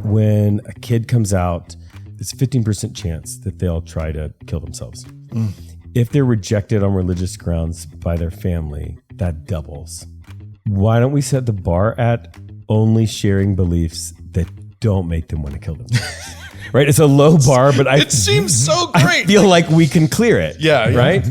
when a kid comes out, it's a 15% chance that they'll try to kill themselves. If they're rejected on religious grounds by their family, that doubles. Why don't we set the bar at only sharing beliefs that don't make them want to kill themselves? Right? It's a low bar, but it seems so great. I feel like we can clear it. Yeah. Right?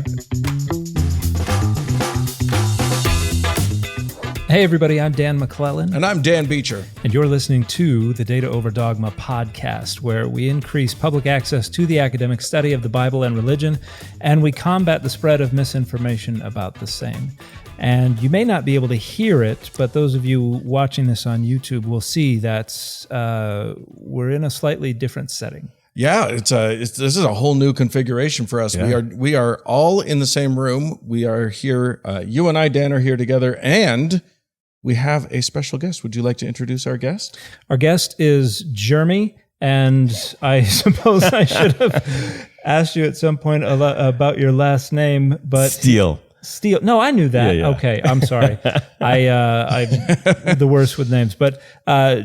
Hey everybody, I'm Dan McClellan. And I'm Dan Beecher. And you're listening to the Data Over Dogma podcast, where we increase public access to the academic study of the Bible and religion, and we combat the spread of misinformation about the same. And you may not be able to hear it, but those of you watching this on YouTube will see that we're in a slightly different setting. Yeah, this is a whole new configuration for us. Yeah. We are all in the same room. We are here. You and I, Dan, are here together, and we have a special guest. Would you like to introduce our guest? Our guest is Jeremy, and I suppose I should have asked you at some point about your last name, but Steele. No, I knew that. Yeah. Okay, I'm sorry. I'm the worst with names. But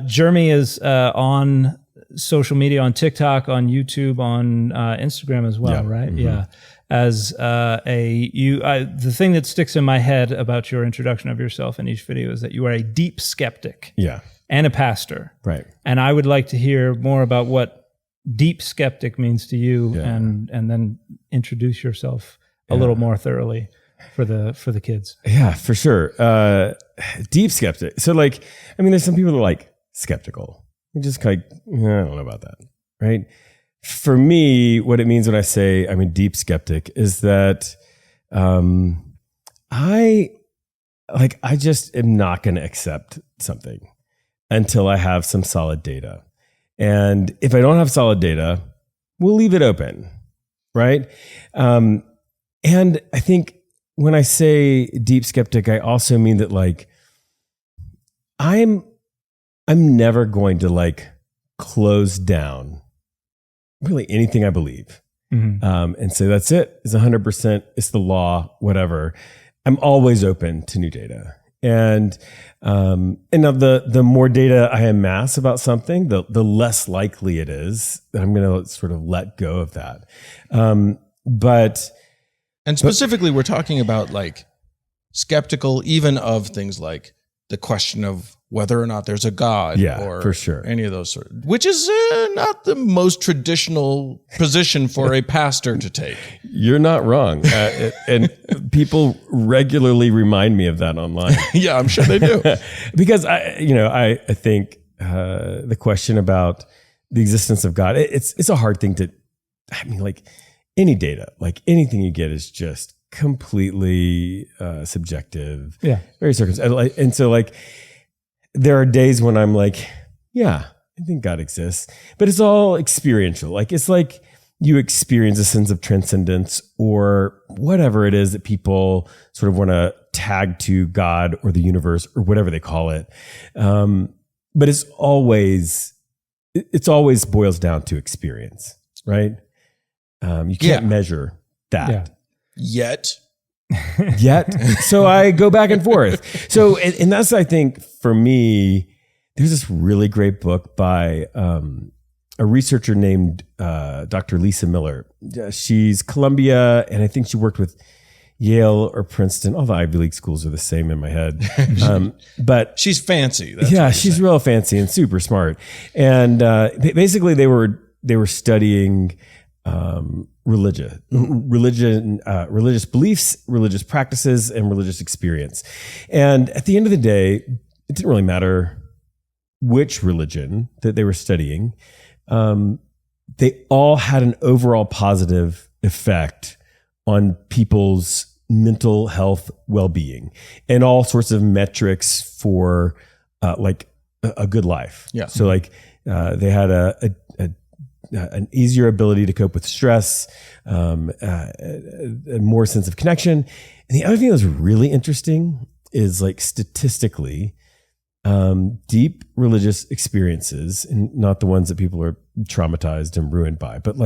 Jeremy is on social media, on TikTok, on YouTube, on Instagram as well, right? Mm-hmm. Yeah. As the thing that sticks in my head about your introduction of yourself in each video is that you are a deep skeptic. Yeah. And a pastor. Right. And I would like to hear more about what deep skeptic means to you, and then introduce yourself a little more thoroughly for the kids. Yeah, for sure. Deep skeptic. So there's some people that are like skeptical. You're just like, I don't know about that. Right. For me, what it means when I say I'm a deep skeptic is that I just am not going to accept something until I have some solid data. And if I don't have solid data, we'll leave it open. Right. And I think when I say deep skeptic, I also mean that I'm never going to close down really anything I believe. Mm-hmm. And say that's it. It's 100%. It's the law, whatever. I'm always open to new data. And now the more data I amass about something, the less likely it is that I'm going to sort of let go of that. And specifically, we're talking about skeptical even of things like the question of whether or not there's a God, or for sure. Any of those which is not the most traditional position for a pastor to take. You're not wrong. And people regularly remind me of that online. Yeah, I'm sure they do. Because I think the question about the existence of God, it's a hard thing to, any data, anything you get is just completely subjective. Yeah. Very circumstantial. And so there are days when I'm yeah, I think God exists, but it's all experiential. It's you experience a sense of transcendence or whatever it is that people sort of want to tag to God or the universe or whatever they call it. But it always boils down to experience, right? You can't measure that. Yet. So I go back and forth. So, and that's, I think, for me, there's this really great book by a researcher named Dr. Lisa Miller. She's Columbia, and I think she worked with Yale or Princeton. All the Ivy League schools are the same in my head. But she's fancy. She's real fancy and super smart. And basically they were studying religious beliefs, religious practices, and religious experience. And at the end of the day, it didn't really matter which religion that they were studying. They all had an overall positive effect on people's mental health, well-being, and all sorts of metrics for a good life. Yeah. So they had an easier ability to cope with stress, a more sense of connection. And the other thing that was really interesting is statistically, deep religious experiences, and not the ones that people are traumatized and ruined by, but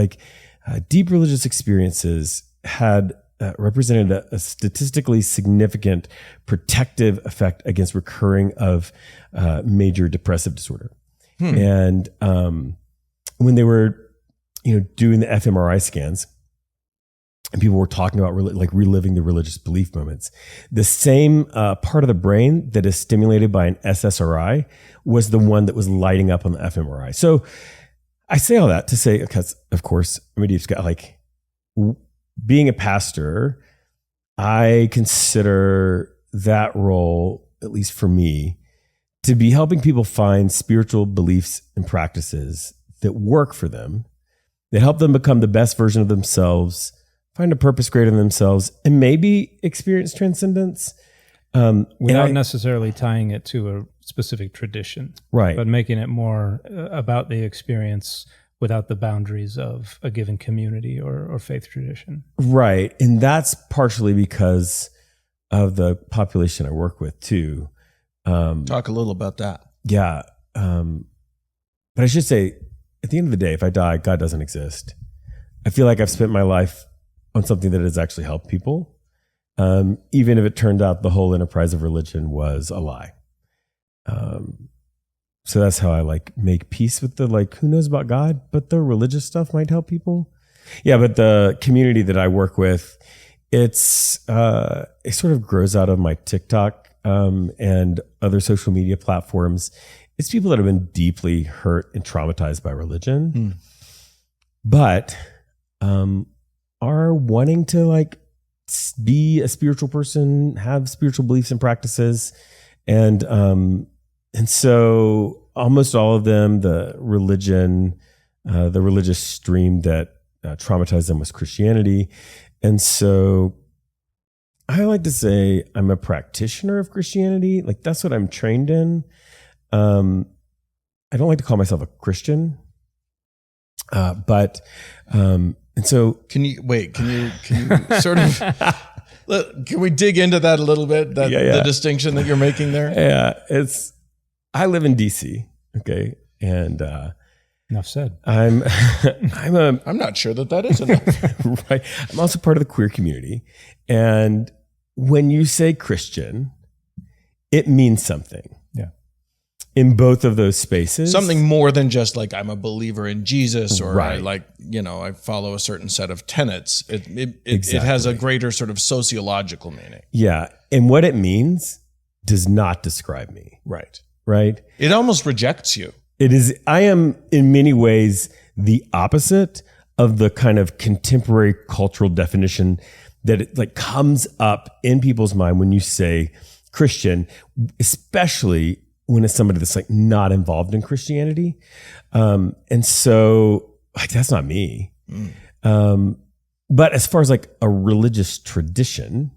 deep religious experiences had represented a statistically significant protective effect against recurring of major depressive disorder. And when they were, doing the fMRI scans, and people were talking about like reliving the religious belief moments, the same part of the brain that is stimulated by an SSRI was the one that was lighting up on the fMRI. So I say all that to say, because of course, I'm a deep Scott, like being a pastor, I consider that role, at least for me, to be helping people find spiritual beliefs and practices that work for them, that help them become the best version of themselves, find a purpose greater than themselves, and maybe experience transcendence. Without necessarily tying it to a specific tradition. Right. But making it more about the experience without the boundaries of a given community or faith tradition. Right. And that's partially because of the population I work with too. Talk a little about that. Yeah. But I should say, at the end of the day, if I die, God doesn't exist. I feel like I've spent my life on something that has actually helped people, even if it turned out the whole enterprise of religion was a lie. So that's how I like make peace with the who knows about God, but the religious stuff might help people. Yeah, but the community that I work with, it sort of grows out of my TikTok and other social media platforms. It's people that have been deeply hurt and traumatized by religion, but are wanting to be a spiritual person, have spiritual beliefs and practices. And so almost all of them, the religious stream that traumatized them was Christianity. And so I like to say I'm a practitioner of Christianity. Like that's what I'm trained in. I don't like to call myself a Christian, but and so can you sort of can we dig into that a little bit? The distinction that you're making there? Yeah, I live in DC, okay, and enough said. I'm not sure that is enough. Right. I'm also part of the queer community, and when you say Christian, it means something. Yeah. In both of those spaces, something more than just I'm a believer in Jesus, or right. I follow a certain set of tenets. It Exactly. It has a greater sort of sociological meaning. Yeah, and what it means does not describe me. Right. Right. It almost rejects you. It is. I am in many ways the opposite of the kind of contemporary cultural definition that it comes up in people's mind when you say Christian, especially when it's somebody that's not involved in Christianity. And so that's not me. But as far as a religious tradition,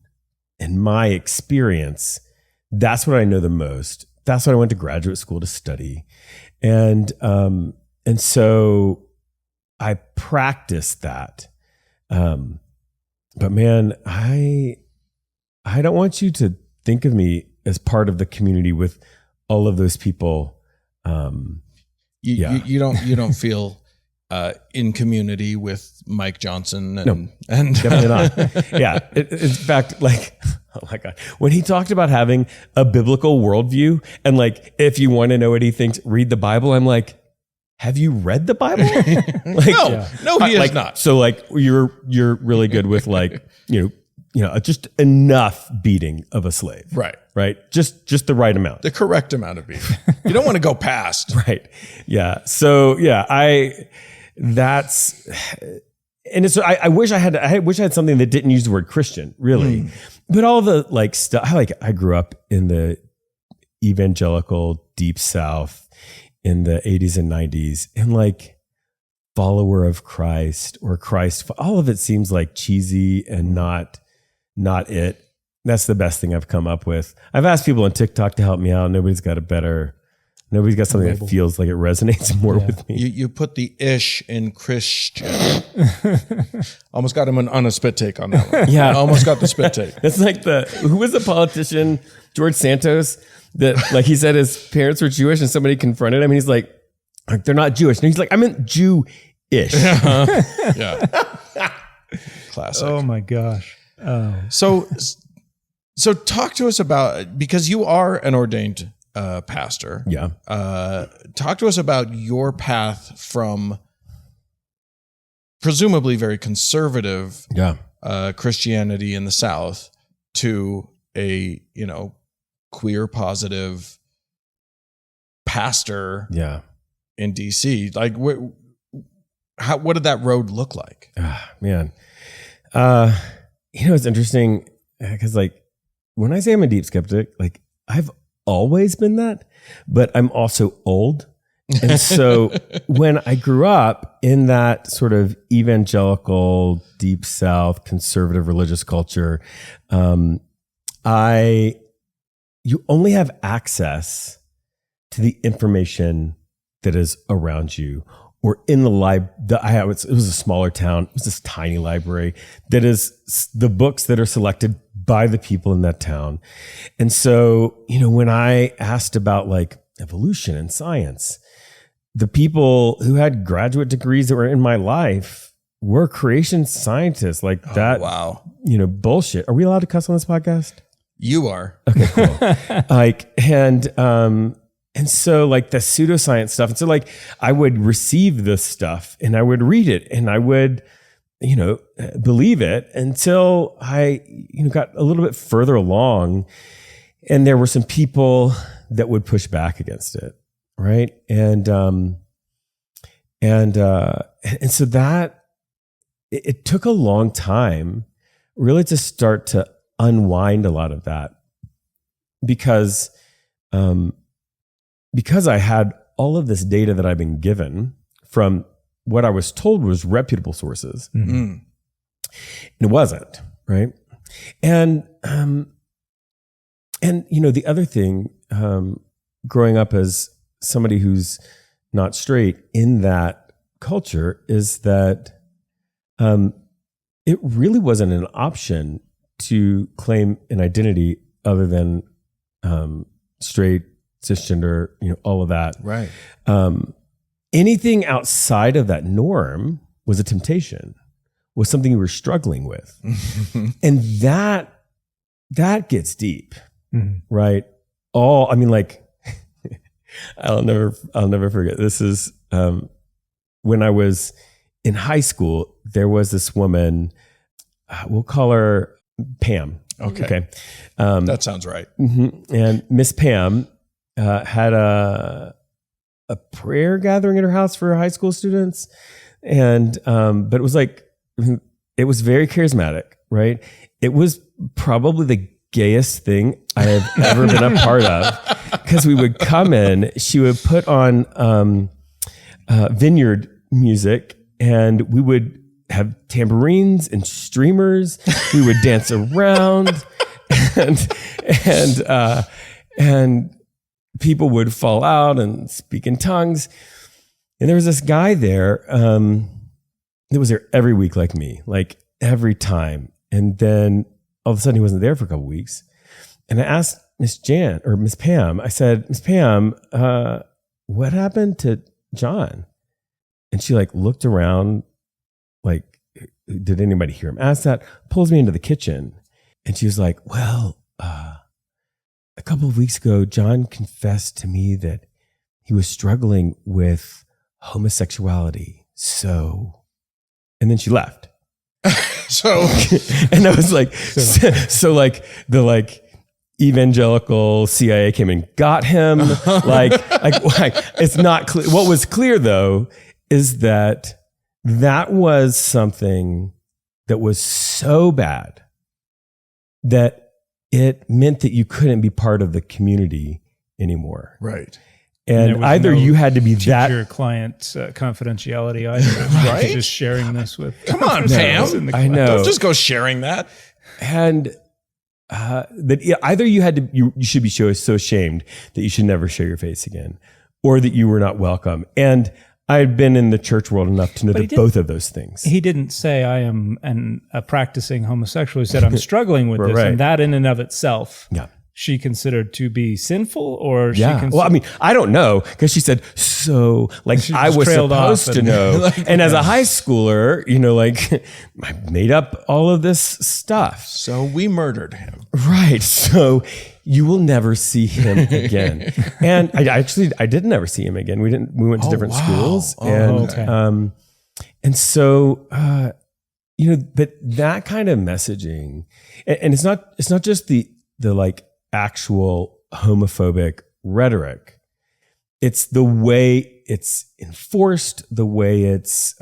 in my experience, that's what I know the most. That's what I went to graduate school to study. And so I practiced that. But man, I don't want you to think of me as part of the community with all of those people. You don't feel in community with Mike Johnson and definitely not. Yeah. In fact, oh my God, when he talked about having a biblical worldview and if you want to know what he thinks, read the Bible. I'm like, have you read the Bible? No, he has not. So you're really good with just enough beating of a slave. Right. Right. Just the right amount. The correct amount of beating. You don't want to go past. Right. Yeah. So yeah, I wish I had something that didn't use the word Christian, really. But all the stuff, I grew up in the evangelical deep South in the 80s and 90s, and follower of Christ or Christ, all of it seems cheesy and not it. That's the best thing I've come up with. I've asked people on TikTok to help me out. Nobody's got something that feels like it resonates more with me. You put the ish in Christian. Almost got him on a spit take on that one. Yeah. Almost got the spit take. It's who was the politician, George Santos, that he said his parents were Jewish and somebody confronted him and he's like, they're not Jewish. And he's like, I meant Jew-ish. Yeah. Classic. Oh my gosh. So talk to us about, because you are an ordained pastor. Yeah. Talk to us about your path from presumably very conservative Christianity in the South to a, queer positive pastor in DC. Like, what did that road look like? Man. It's interesting because when I say I'm a deep skeptic, I've always been that, but I'm also old. And so when I grew up in that sort of evangelical, deep South, conservative religious culture, you only have access to the information that is around you or in the it was a smaller town. It was this tiny library that is the books that are selected by the people in that town. And so, when I asked about evolution and science, the people who had graduate degrees that were in my life were creation scientists that. Wow. Bullshit. Are we allowed to cuss on this podcast? You are. Okay, cool. And so the pseudoscience stuff. And so I would receive this stuff and I would read it and I would, believe it until I, got a little bit further along and there were some people that would push back against it. Right. And so that it took a long time really to start to unwind a lot of that because I had all of this data that I've been given from what I was told was reputable sources. Mm-hmm. And it wasn't, right? And the other thing, growing up as somebody who's not straight in that culture is that it really wasn't an option to claim an identity other than straight, cisgender, all of that. Right. Anything outside of that norm was a temptation, was something you were struggling with. And that gets deep, right? I'll never forget. This is when I was in high school, there was this woman, we'll call her Pam. Okay. That sounds right. Mm-hmm. And Miss Pam had a prayer gathering at her house for her high school students. And, but it was it was very charismatic, right? It was probably the gayest thing I have ever been a part of because we would come in, she would put on vineyard music and we would have tambourines and streamers. We would dance around and people would fall out and speak in tongues. And there was this guy there that was there every week like me, every time. And then all of a sudden he wasn't there for a couple of weeks. And I asked Miss Pam, I said, Miss Pam, what happened to John? And she looked around, did anybody hear him ask that? Pulls me into the kitchen. And she was like, well, a couple of weeks ago, John confessed to me that he was struggling with homosexuality. So, and then she left. And I was the evangelical CIA came and got him. It's not clear. What was clear though, is that was something that was so bad that it meant that you couldn't be part of the community anymore. Right. And either you had to be that your client's confidentiality either, right? Just sharing this with. Come on, Pam. I know. Don't just go sharing that. And that either you should be so ashamed that you should never show your face again, or that you were not welcome. And I had been in the church world enough to know that both of those things. He didn't say I am a practicing homosexual. He said I'm struggling with this, right. and that in and of itself. Yeah. She considered to be sinful, or I don't know, because she said so. I was supposed to know, and as a high schooler, I made up all of this stuff. So we murdered him, right? So you will never see him again. And I did never see him again. We went to different schools. And so, but that kind of messaging, and it's not just the like actual homophobic rhetoric. It's the way it's enforced, the way it's,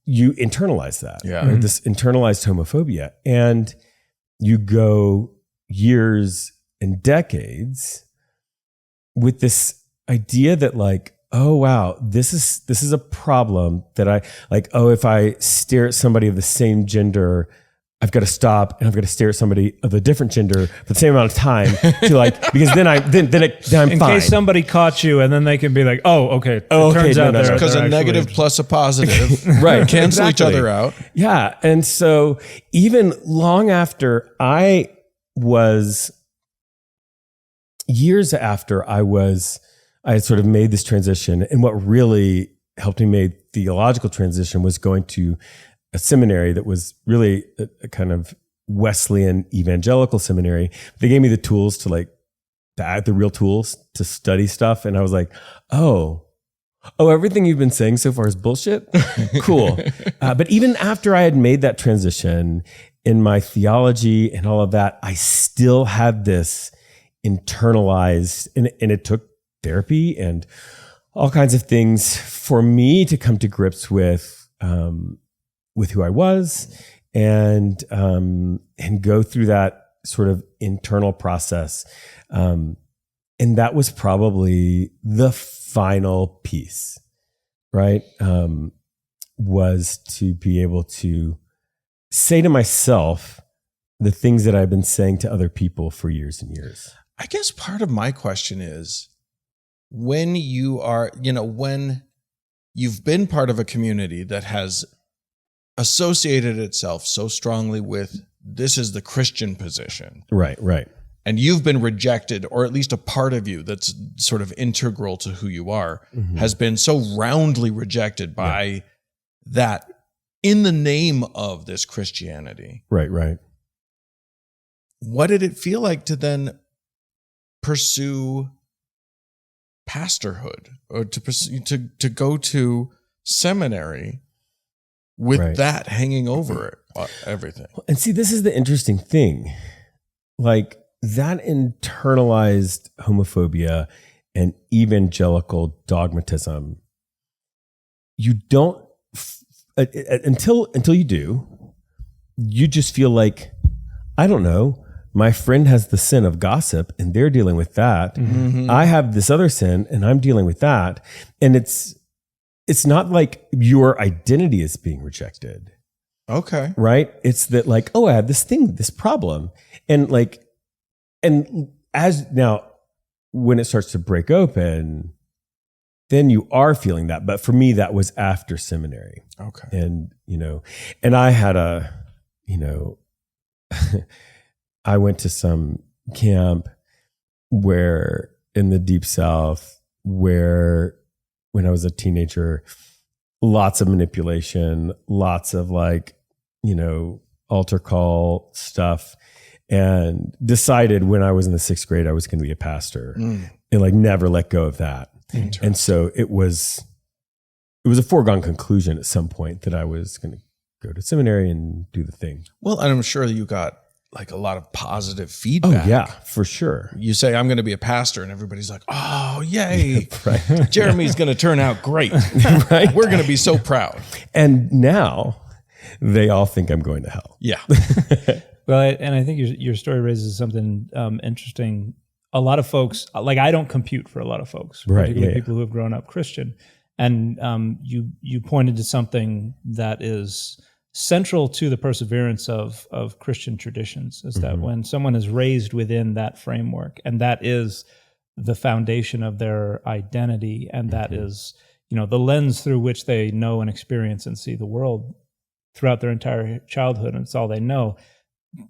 you internalize that, right? This internalized homophobia. And you go years and decades with this idea that like, oh, wow, this is a problem that I like, oh, if I stare at somebody of the same gender, I've got to stop and I've got to stare at somebody of a different gender for the same amount of time to like, because then I'm fine. In case somebody caught you and then they can be like, oh, okay. It turns out they're because a negative plus a positive right cancel each other out. Yeah. And so even long after years after I had sort of made this transition, and what really helped me make theological transition was going to a seminary that was really a kind of Wesleyan evangelical seminary. They gave me the tools to like, the real tools to study stuff. And I was like, oh, everything you've been saying so far is bullshit? Cool. But even after I had made that transition in my theology and all of that, I still had this internalized, and it took therapy and all kinds of things for me to come to grips with who I was and go through that sort of internal process. And that was probably the final piece, right? Was to be able to say to myself the things that I've been saying to other people for years and years. I guess part of my question is, when you are, when you've been part of a community that has associated itself so strongly with this is the Christian position. Right. And you've been rejected, or at least a part of you that's sort of integral to who you are, has been so roundly rejected by that in the name of this Christianity. Right. What did it feel like to then pursue pastorhood, or to go to seminary with that hanging over everything? And see, this is the interesting thing. Like that internalized homophobia and evangelical dogmatism, you don't, until you do, you just feel like, I don't know, my friend has the sin of gossip and they're dealing with that. I have this other sin and I'm dealing with that. And it's not like your identity is being rejected. Okay. Right? It's that like, oh, I have this thing, this problem. And as now, when it starts to break open, then you are feeling that. But for me, that was after seminary. Okay. And, and I had I went to some camp where in the Deep South, where when I was a teenager, lots of manipulation, lots of altar call stuff, and decided when I was in the 6th grade, I was going to be a pastor and never let go of that. And so it was a foregone conclusion at some point that I was going to go to seminary and do the thing. Well, and I'm sure that you got a lot of positive feedback. Oh yeah, for sure. You say, I'm going to be a pastor, and everybody's like, oh, yay. Right. Jeremy's going to turn out great. Right. We're going to be so proud. And now they all think I'm going to hell. Yeah. Well, and I think your story raises something interesting. A lot of folks, I don't compute for a lot of folks, particularly people who have grown up Christian. And you pointed to something that is central to the perseverance of Christian traditions, is that when someone is raised within that framework, and that is the foundation of their identity, and that is, the lens through which they know and experience and see the world throughout their entire childhood, and it's all they know,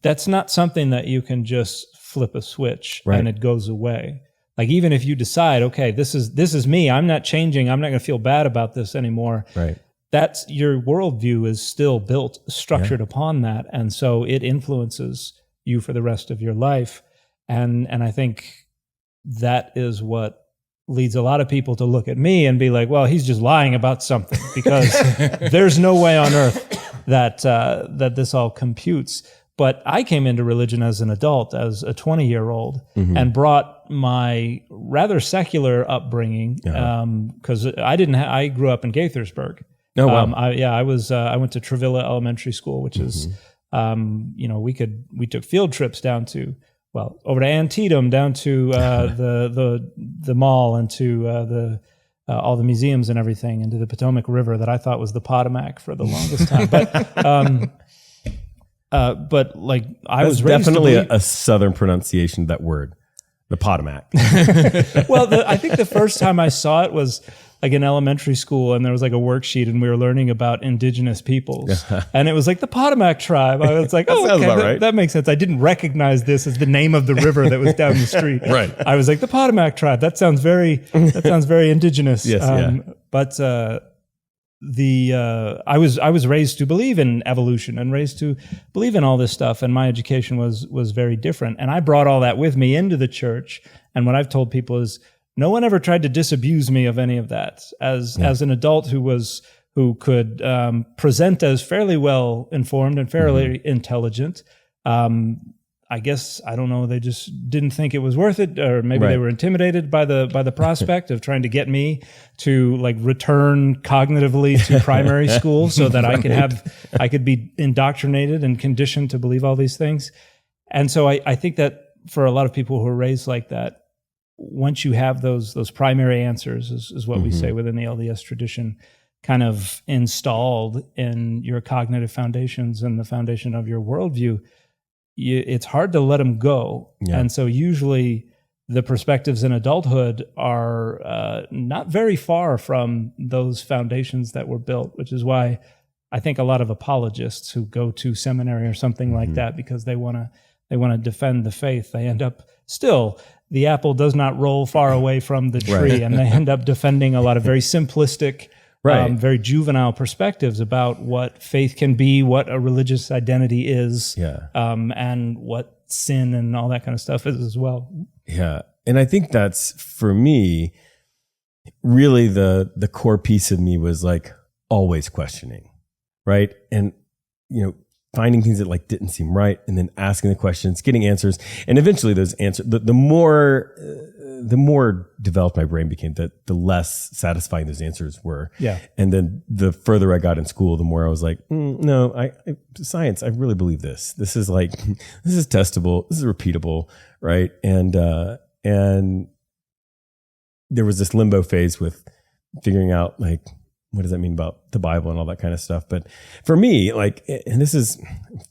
that's not something that you can just flip a switch and it goes away. Like, even if you decide, okay, this is me, I'm not changing, I'm not going to feel bad about this anymore. Right. That's your worldview is still structured upon that. And so it influences you for the rest of your life. And I think that is what leads a lot of people to look at me and be like, well, he's just lying about something, because there's no way on earth that this all computes. But I came into religion as an adult, as a 20-year-old, and brought my rather secular upbringing, because I grew up in Gaithersburg. Oh, wow. I went to Travilla Elementary School, which is, we took field trips down to, over to Antietam, down to the mall, and to all the museums and everything, and to the Potomac River that I thought was the Potomac for the longest time. But like I was raised definitely a Southern pronunciation of that word, the Potomac. Well, I think the first time I saw it was like in elementary school, and there was like a worksheet, and we were learning about indigenous peoples, and it was like the Potomac tribe. I was like, oh, sounds okay, about right. that makes sense. I didn't recognize this as the name of the river that was down the street. Right. I was like, the Potomac tribe. That sounds very indigenous. Yes, yeah. But I was raised to believe in evolution and raised to believe in all this stuff, and my education was very different. And I brought all that with me into the church. And what I've told people is, no one ever tried to disabuse me of any of that. As an adult who could present as fairly well informed and fairly intelligent, I guess, I don't know, they just didn't think it was worth it, or maybe they were intimidated by the prospect of trying to get me to like return cognitively to primary school so that I could be indoctrinated and conditioned to believe all these things. And so I think that for a lot of people who are raised like that, once you have those primary answers, is what we say within the LDS tradition, kind of installed in your cognitive foundations and the foundation of your worldview, it's hard to let them go. Yeah. And so usually the perspectives in adulthood are not very far from those foundations that were built, which is why I think a lot of apologists who go to seminary or something like that, because they want to defend the faith, they end up still, the apple does not roll far away from the tree, and they end up defending a lot of very simplistic, very juvenile perspectives about what faith can be, what a religious identity is, and what sin and all that kind of stuff is as well. Yeah. And I think that's, for me, really the core piece of me was like always questioning, right? And, finding things that like didn't seem right, and then asking the questions, getting answers. And eventually those answers, the more developed my brain became, the less satisfying those answers were. Yeah. And then the further I got in school, the more I was like, no, science, I really believe this. This is testable. This is repeatable. Right. And there was this limbo phase with figuring out like, what does that mean about the Bible and all that kind of stuff? But for me, like, and this is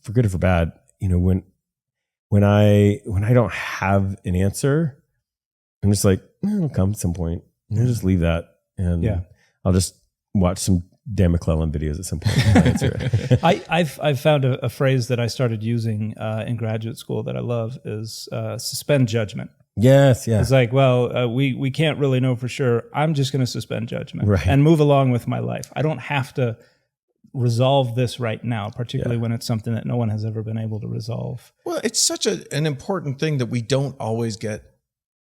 for good or for bad, when I don't have an answer, I'm just like, it'll come at some point. I'll just leave that, and I'll just watch some Dan McClellan videos at some point. I've found a phrase that I started using in graduate school that I love is suspend judgment. Yes, yeah. It's like, we can't really know for sure. I'm just going to suspend judgment and move along with my life. I don't have to resolve this right now, particularly when it's something that no one has ever been able to resolve. Well, it's such an important thing that we don't always get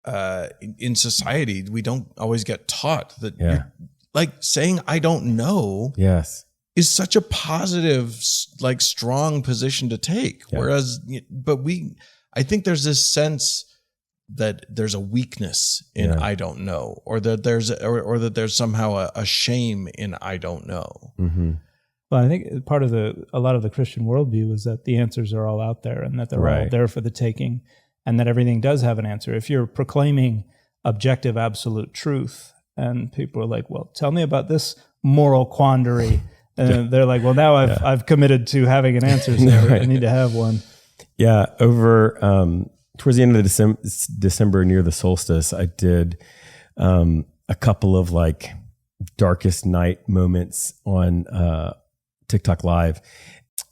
in society. We don't always get taught that, like saying, I don't know. Yes. Is such a positive, like strong position to take. Yeah. Whereas, I think there's this sense that there's a weakness in I don't know, or that there's somehow a shame in I don't know. Mm-hmm. Well, I think part of a lot of the Christian worldview is that the answers are all out there, and that they're all there for the taking, and that everything does have an answer. If you're proclaiming objective, absolute truth, and people are like, well, tell me about this moral quandary. And they're like, well, now I've committed to having an answer, so I need to have one. Yeah. Over, towards the end of December, near the solstice, I did a couple of like darkest night moments on TikTok Live,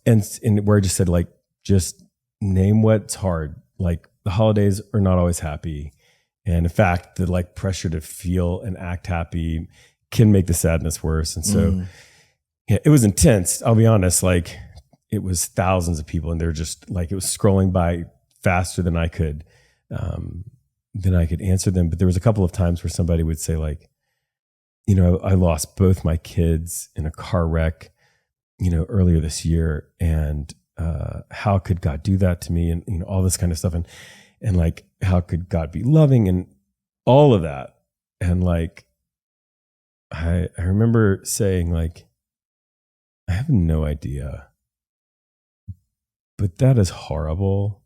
and where I just said, like, just name what's hard. Like, the holidays are not always happy, and in fact, the like pressure to feel and act happy can make the sadness worse. And so, it was intense. I'll be honest. Like, it was thousands of people, and they're just like, it was scrolling by faster than I could then I could answer them. But there was a couple of times where somebody would say like, I lost both my kids in a car wreck, earlier this year. And how could God do that to me? And, all this kind of stuff. And like, how could God be loving and all of that? And like, I remember saying like, I have no idea, but that is horrible.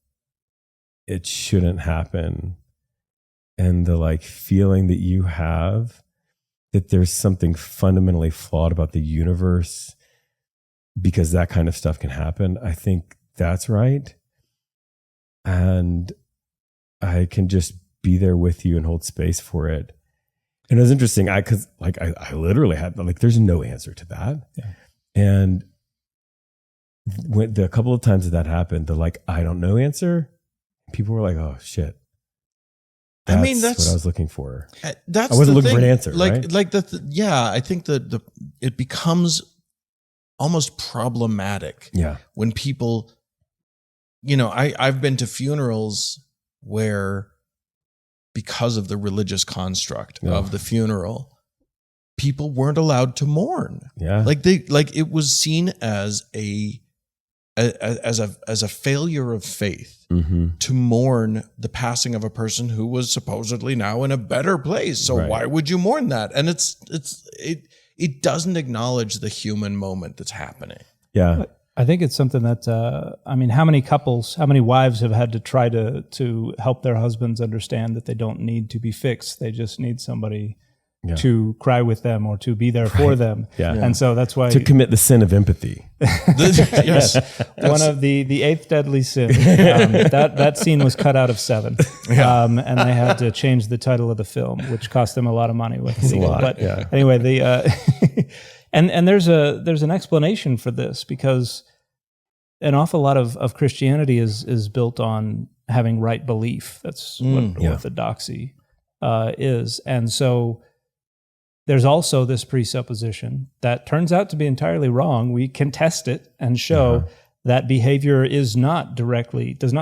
It shouldn't happen. And the like feeling that you have that there's something fundamentally flawed about the universe because that kind of stuff can happen. I think that's right. And I can just be there with you and hold space for it. And it was interesting. I literally had like, there's no answer to that. Yeah. And when the couple of times that happened, the like, I don't know answer, people were like, oh shit. That's what I was looking for. I wasn't looking for an answer. Right? I think that it becomes almost problematic. Yeah. When people, I've been to funerals where, because of the religious construct of the funeral, people weren't allowed to mourn. Yeah. It was seen as a failure of faith to mourn the passing of a person who was supposedly now in a better place. So why would you mourn that? And it doesn't acknowledge the human moment that's happening. Yeah. I think it's something that, how many wives have had to try to help their husbands understand that they don't need to be fixed. They just need somebody to cry with them or to be there for them. Yeah. And so that's why to commit the sin of empathy. Yes. One of the eighth deadly sin. That scene was cut out of 7. And they had to change the title of the film, which cost them a lot of money with legal. But anyway, and there's an explanation for this, because an awful lot of Christianity is built on having right belief. That's what orthodoxy is. And so there's also this presupposition that turns out to be entirely wrong. We can test it and show that behavior does not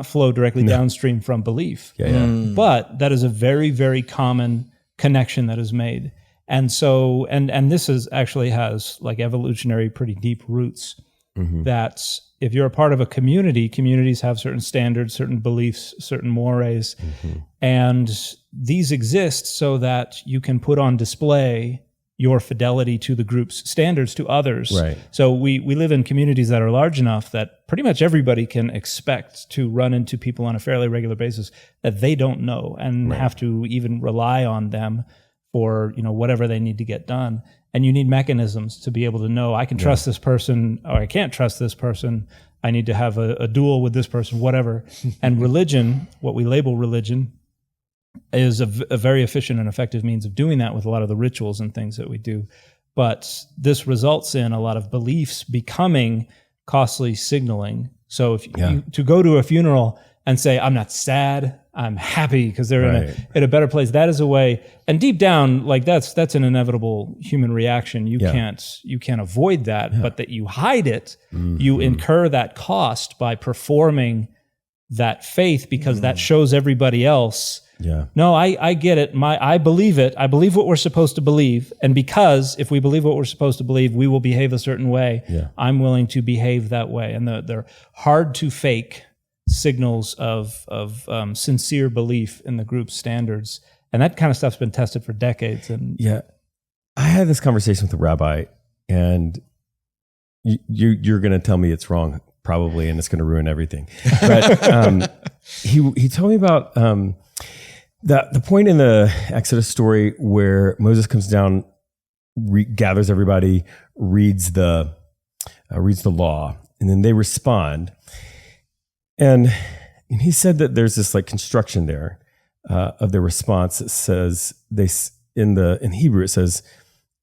flow directly downstream from belief. But that is a very, very common connection that is made. And so, and this actually has like evolutionary, pretty deep roots. That if you're a part of a community, communities have certain standards, certain beliefs, certain mores, and these exist so that you can put on display your fidelity to the group's standards to others. Right. So we live in communities that are large enough that pretty much everybody can expect to run into people on a fairly regular basis that they don't know and have to even rely on them for whatever they need to get done. And you need mechanisms to be able to know, I can trust this person or I can't trust this person. I need to have a duel with this person, whatever. And religion, what we label religion, is a very efficient and effective means of doing that with a lot of the rituals and things that we do. But this results in a lot of beliefs becoming costly signaling. So if you to go to a funeral and say, I'm not sad, I'm happy because they're in a better place. That is a way, and deep down, like that's an inevitable human reaction. You can't avoid that, but that you hide it, you incur that cost by performing that faith because that shows everybody else. No, I get it. I believe it. I believe what we're supposed to believe, and because if we believe what we're supposed to believe, we will behave a certain way. I'm willing to behave that way, and they're hard to fake signals of sincere belief in the group's standards. And that kind of stuff's been tested for decades. And I had this conversation with a rabbi, and you're going to tell me it's wrong probably, and it's going to ruin everything. But he told me about the point in the Exodus story where Moses comes down, gathers everybody, reads the law, and then they respond. And he said that there's this like construction there of their response. It says in Hebrew it says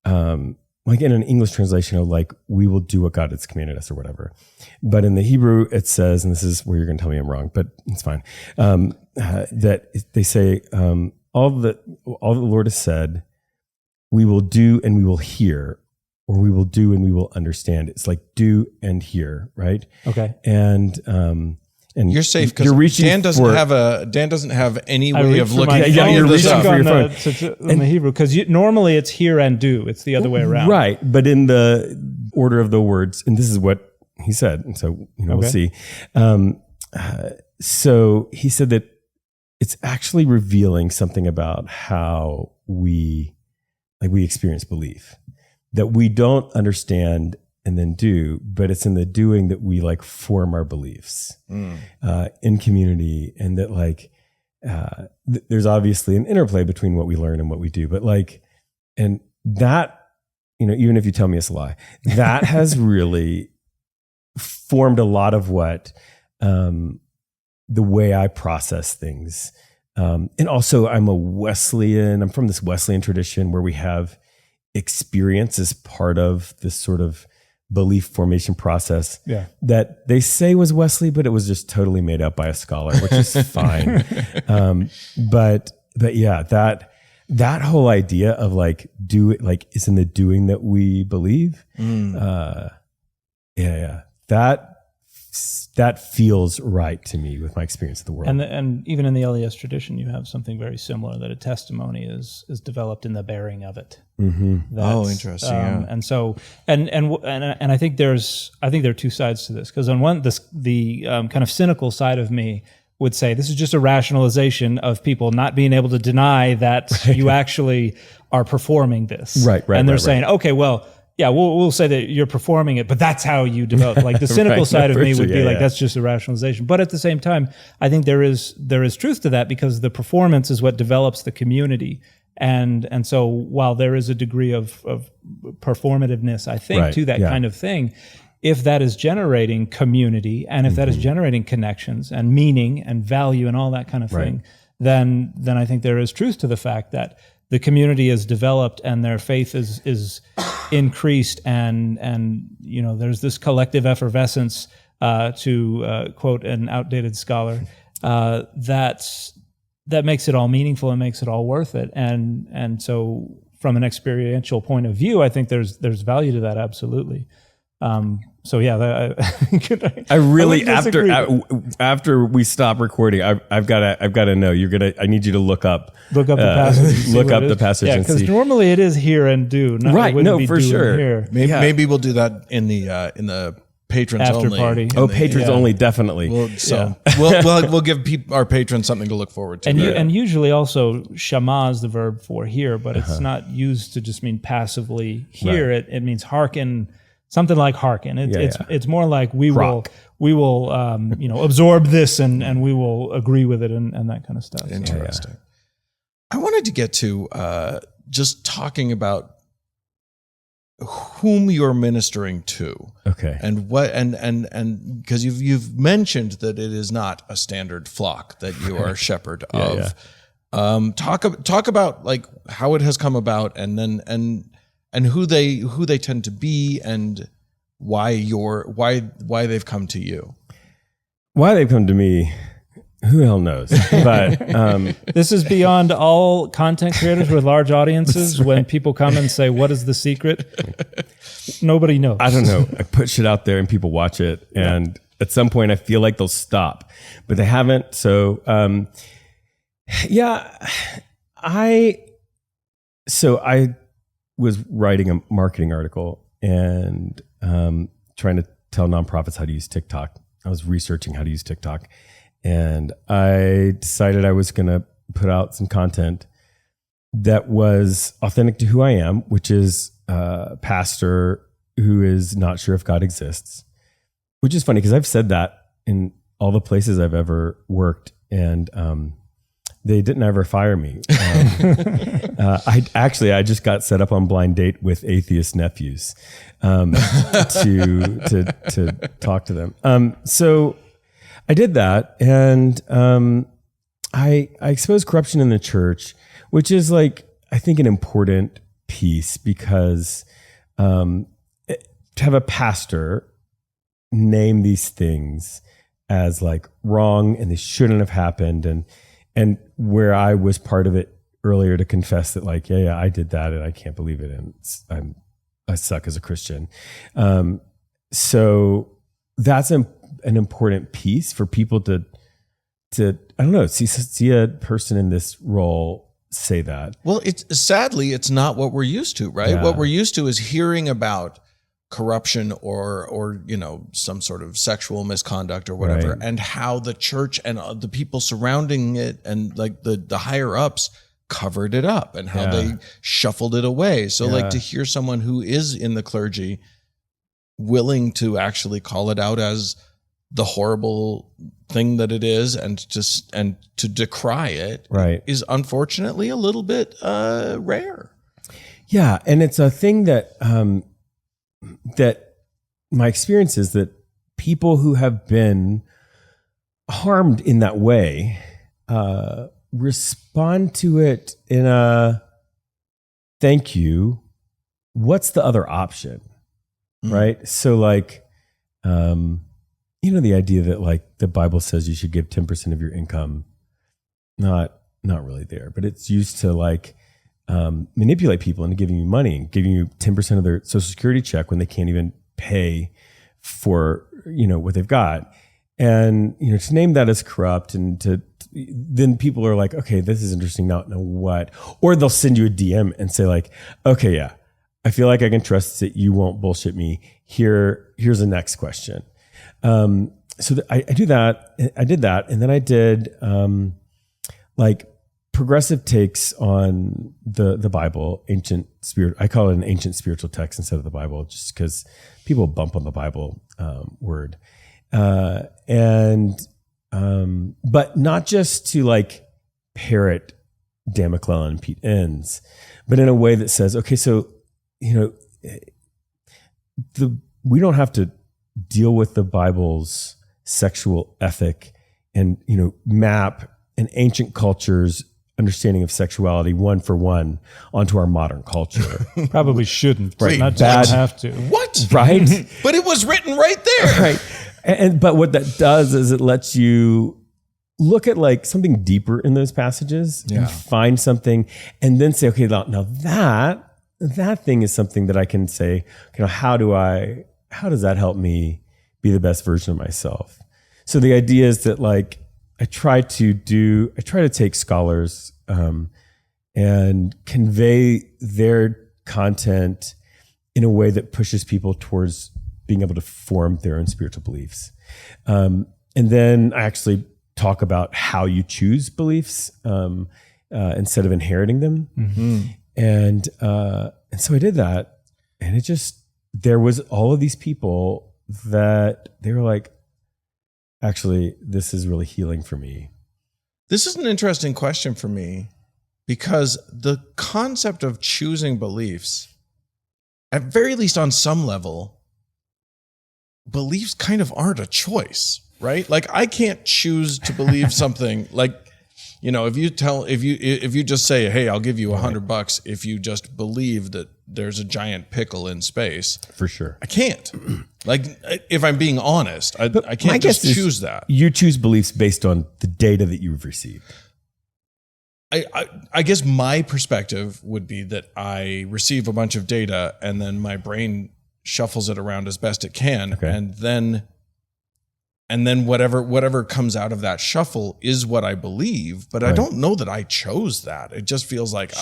like in an English translation of like, we will do what God has commanded us or whatever. But in the Hebrew it says, and this is where you're going to tell me I'm wrong, but it's fine. That they say all that the Lord has said, we will do and we will hear, or we will do and we will understand. It's like do and hear, right? Okay. And And you're safe because you're reaching Dan doesn't have any way of looking at you're reaching for your phone. In the Hebrew, because normally it's hear and do. It's the other way around. Right. But in the order of the words, and this is what he said. And so, we'll see. So he said that it's actually revealing something about how we experience belief, that we don't understand and then do, but it's in the doing that we form our beliefs in community. And that there's obviously an interplay between what we learn and what we do, but and that, even if you tell me it's a lie, that has really formed a lot of what, the way I process things. And also I'm I'm from this Wesleyan tradition where we have experience as part of this sort of belief formation process that they say was Wesley, but it was just totally made up by a scholar, which is fine. But yeah, that whole idea of is in the doing that we believe. That feels right to me with my experience of the world. And even in the LDS tradition, you have something very similar, that a testimony is developed in the bearing of it. Mm-hmm. Interesting. Yeah. And so, and I think there are two sides to this, because on one, the kind of cynical side of me would say this is just a rationalization of people not being able to deny that you actually are performing this. Right. And they're saying, okay, well, yeah, we'll say that you're performing it, but that's how you develop. The cynical side of me would be that's just a rationalization. But at the same time, I think there is truth to that, because the performance is what develops the community. And so while there is a degree of performativeness, I think, to that kind of thing, if that is generating community, and if that is generating connections and meaning and value and all that kind of thing, then I think there is truth to the fact that the community is developed and their faith is increased, and there's this collective effervescence, to quote an outdated scholar, that makes it all meaningful and makes it all worth it. And so from an experiential point of view, I think there's value to that, absolutely. So yeah, I really after we stop recording, I've got to know. I need you to look up the passage. The passage. Yeah, because normally it is hear and do. Right. No, for sure. Here. Maybe we'll do that in the patrons after only party. Patrons only, definitely. We'll give our patrons something to look forward to. And usually also shama is the verb for hear, but it's not used to just mean passively hear. Right. It means hearken. Something like hearken. It's more like we will absorb this and we will agree with it and that kind of stuff. Interesting. So, I wanted to get to just talking about whom you're ministering to. Okay. And what and because you've mentioned that it is not a standard flock that you are a shepherd of. Talk about how it has come about, and then and who they tend to be, and why they've come to you. Why they've come to me, who the hell knows? But this is beyond all content creators with large audiences. Right. When people come and say, "What is the secret?" Nobody knows. I don't know. I put shit out there and people watch it, and at some point I feel like they'll stop, but they haven't. So I was writing a marketing article and trying to tell nonprofits how to use TikTok. I was researching how to use TikTok, and I decided I was going to put out some content that was authentic to who I am, which is a pastor who is not sure if God exists, which is funny because I've said that in all the places I've ever worked, and they didn't ever fire me. I just got set up on blind date with atheist nephews to talk to them. So I did that, and I exposed corruption in the church, which is I think an important piece, because to have a pastor name these things as wrong and they shouldn't have happened, and where I was part of it earlier to confess that I did that and I can't believe it, and I suck as a Christian. So that's an important piece for people to I don't know, see a person in this role say that. Well, sadly, it's not what we're used to, right? Yeah. What we're used to is hearing about corruption or some sort of sexual misconduct or whatever, Right. and how the church and the people surrounding it and like the higher ups covered it up and how they shuffled it away. So like to hear someone who is in the clergy willing to actually call it out as the horrible thing that it is and to decry it Right. is unfortunately a little bit rare. Yeah, and it's a thing that that my experience is that people who have been harmed in that way respond to it in a thank you. What's the other option? Right? So like, the idea that like the Bible says you should give 10% of your income, not really there, but it's used to like manipulate people into giving you money and giving you 10% of their Social Security check when they can't even pay for, what they've got. And, to name that as corrupt and then people are like, okay, this is interesting. Now what? Or they'll send you a DM and say like, okay, yeah, I feel like I can trust that you won't bullshit me. Here's the next question. So I do that. I did that. And then I did like progressive takes on the Bible, ancient spirit. I call it an ancient spiritual text instead of the Bible, just because people bump on the Bible word. But not just to like parrot Dan McClellan and Pete Enns, but in a way that says, okay, so, we don't have to deal with the Bible's sexual ethic and, map an ancient culture's understanding of sexuality one for one onto our modern culture. Probably shouldn't. Right. Not Bad. have to. What? Right? But it was written right there. Right. But what that does is it lets you look at like something deeper in those passages and find something and then say, okay, now that thing is something that I can say, how does that help me be the best version of myself? So the idea is that like, I try to take scholars and convey their content in a way that pushes people towards being able to form their own spiritual beliefs. And then I actually talk about how you choose beliefs instead of inheriting them. Mm-hmm. And so I did that, and there was all of these people that they were like, actually, this is really healing for me. This is an interesting question for me because the concept of choosing beliefs, at very least on some level, beliefs kind of aren't a choice, right? Like I can't choose to believe something like, if you just say, hey, I'll give you $100 if you just believe that there's a giant pickle in space. For sure. I can't. Like, if I'm being honest, I can't just choose that. You choose beliefs based on the data that you've received. I guess my perspective would be that I receive a bunch of data and then my brain shuffles it around as best it can. Okay. And then whatever comes out of that shuffle is what I believe, but I don't know that I chose that. It just feels like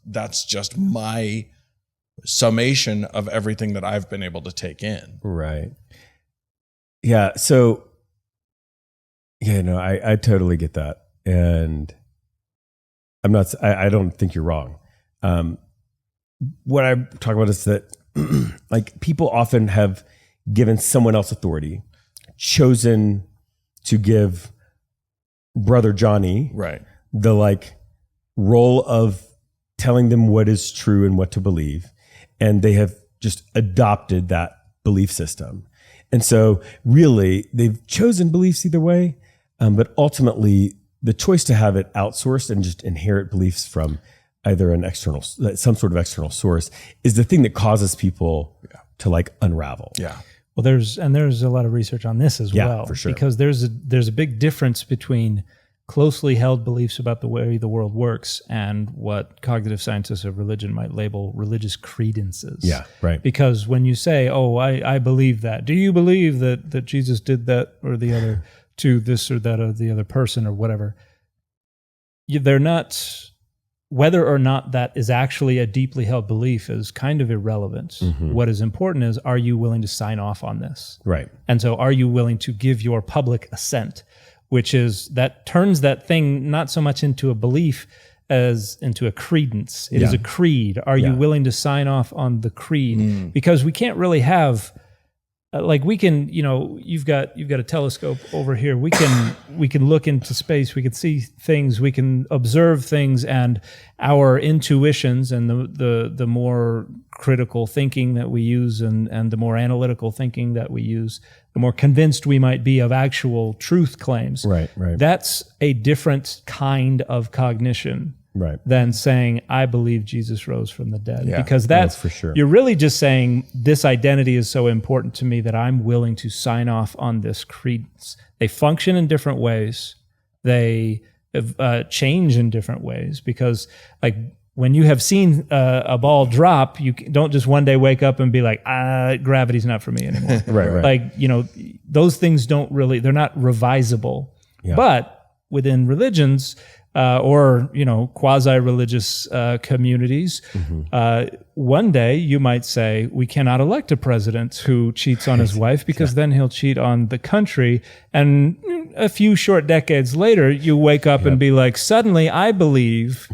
that's just my summation of everything that I've been able to take in. Right. Yeah. So, I totally get that. And I don't think you're wrong. What I'm talking about is that like people often have given someone else authority, chosen to give Brother Johnny the like role of telling them what is true and what to believe. And they have just adopted that belief system. And so really they've chosen beliefs either way. But ultimately the choice to have it outsourced and just inherit beliefs from either some sort of external source is the thing that causes people to like unravel. Yeah. Well, there's a lot of research on this as well, for sure. because there's a big difference between closely held beliefs about the way the world works and what cognitive scientists of religion might label religious credences. Yeah, right. Because when you say, oh, I believe that, do you believe that Jesus did that or the other to this or that or the other person or whatever? They're not, whether or not that is actually a deeply held belief is kind of irrelevant. Mm-hmm. What is important is, are you willing to sign off on this? Right. And so are you willing to give your public assent, which is, that turns that thing not so much into a belief as into a credence. It is a creed. Are you willing to sign off on the creed? Because we can't really have, like we can, you've got a telescope over here. We can look into space. We can see things. We can observe things, and our intuitions and the more critical thinking that we use and the more analytical thinking that we use, the more convinced we might be of actual truth claims. Right. That's a different kind of cognition. Right. Than saying, I believe Jesus rose from the dead. Yeah, because that's for sure. You're really just saying, this identity is so important to me that I'm willing to sign off on this credence. They function in different ways. They change in different ways, because like when you have seen a ball drop, you don't just one day wake up and be like, gravity's not for me anymore. Right. Like, those things they're not revisable. Yeah. But within religions, or quasi-religious communities, one day you might say, we cannot elect a president who cheats on his wife, because then he'll cheat on the country. And a few short decades later, you wake up and be like, suddenly I believe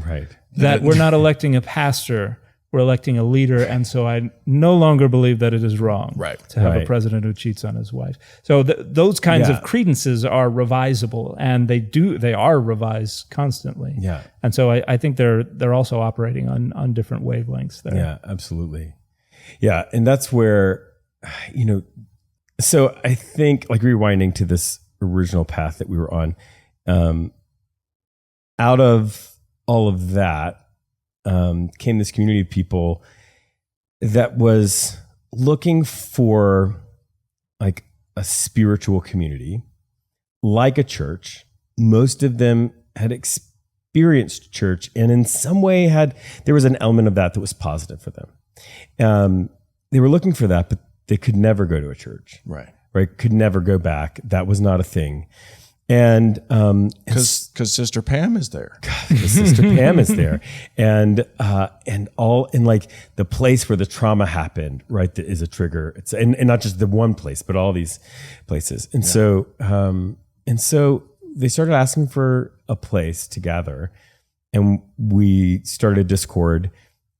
that we're not electing a pastor, we're electing a leader, and so I no longer believe that it is wrong to have a president who cheats on his wife. So those kinds of credences are revisable, and they are revised constantly. Yeah. And so I think they're also operating on different wavelengths there. Yeah, absolutely. Yeah, and that's where, so I think, like, rewinding to this original path that we were on, out of all of that, came this community of people that was looking for like a spiritual community, like a church. Most of them had experienced church, and in some way there was an element of that was positive for them. They were looking for that, but they could never go to a church. Right. Could never go back. That was not a thing. And because Sister Pam is there. Because Sister Pam is there, and like the place where the trauma happened, right? That is a trigger. It's and not just the one place, but all these places. And so they started asking for a place to gather, and we started Discord,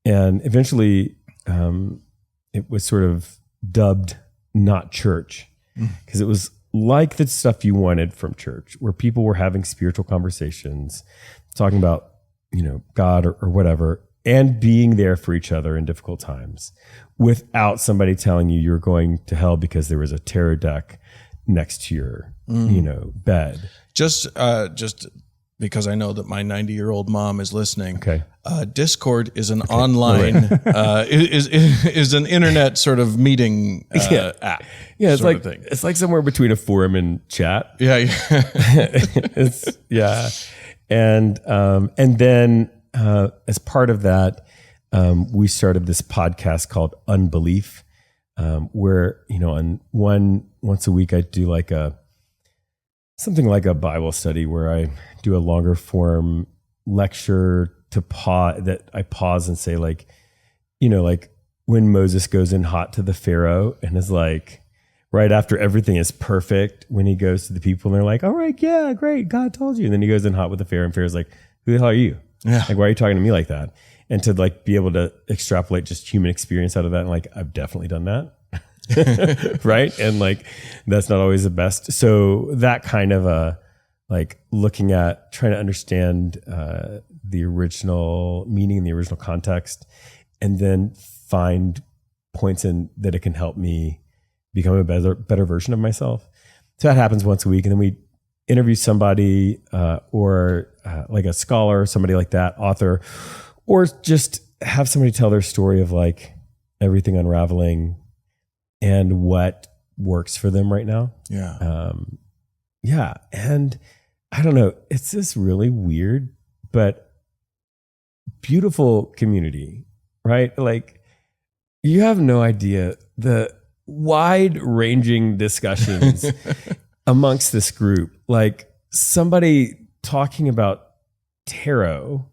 and eventually it was sort of dubbed Not Church, because it was like the stuff you wanted from church, where people were having spiritual conversations, talking about, God or whatever, and being there for each other in difficult times without somebody telling you you're going to hell because there was a tarot deck next to your, bed. Just because I know that my 90-year-old mom is listening. Okay. Discord is an online, is an internet sort of meeting app. Yeah, it's like somewhere between a forum and chat. Yeah. And then as part of that, we started this podcast called Unbelief, where on once a week I do like something like a Bible study where I do a longer form lecture that I pause and say, like, like when Moses goes in hot to the Pharaoh and is like, right after everything is perfect, when he goes to the people and they're like, all right, yeah, great, God told you. And then he goes in hot with the Pharaoh, and Pharaoh's like, who the hell are you? Yeah. Like, why are you talking to me like that? And to like be able to extrapolate just human experience out of that. And like, I've definitely done that. Right. And like, that's not always the best. So that kind of like looking at trying to understand the original meaning and the original context, and then find points in that it can help me become a better version of myself. So that happens once a week. And then we interview somebody or like a scholar, somebody like that, author, or just have somebody tell their story of like everything unraveling and what works for them right now. Yeah. And I don't know. It's this really weird but beautiful community, right? Like, you have no idea the wide-ranging discussions amongst this group. Like, somebody talking about tarot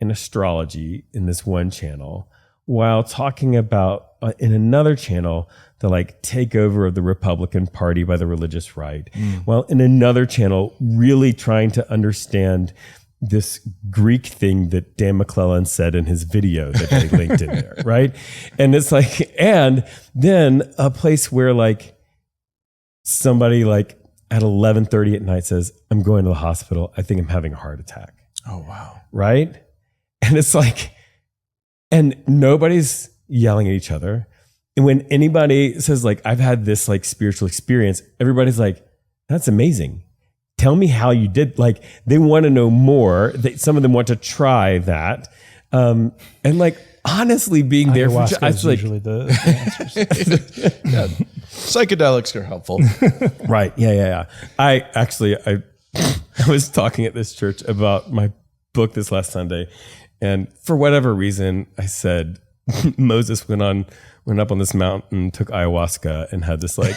and astrology in this one channel, while talking about in another channel the like takeover of the Republican Party by the religious right, while in another channel really trying to understand this Greek thing that Dan McClellan said in his video that they linked in there, right? And it's like, and then a place where like somebody like at 11:30 at night says, I'm going to the hospital. I think I'm having a heart attack. Oh, wow. Right? And it's like, and nobody's yelling at each other. And when anybody says like, I've had this like spiritual experience, everybody's like, that's amazing. Tell me how you did. Like, they want to know more. Some of them want to try that. And like, honestly, being there for Ayahuasca is like, usually the answers. Yeah. Psychedelics are helpful. right. Yeah. I was talking at this church about my book this last Sunday. And for whatever reason, I said, Moses went up on this mountain, took ayahuasca, and had this like,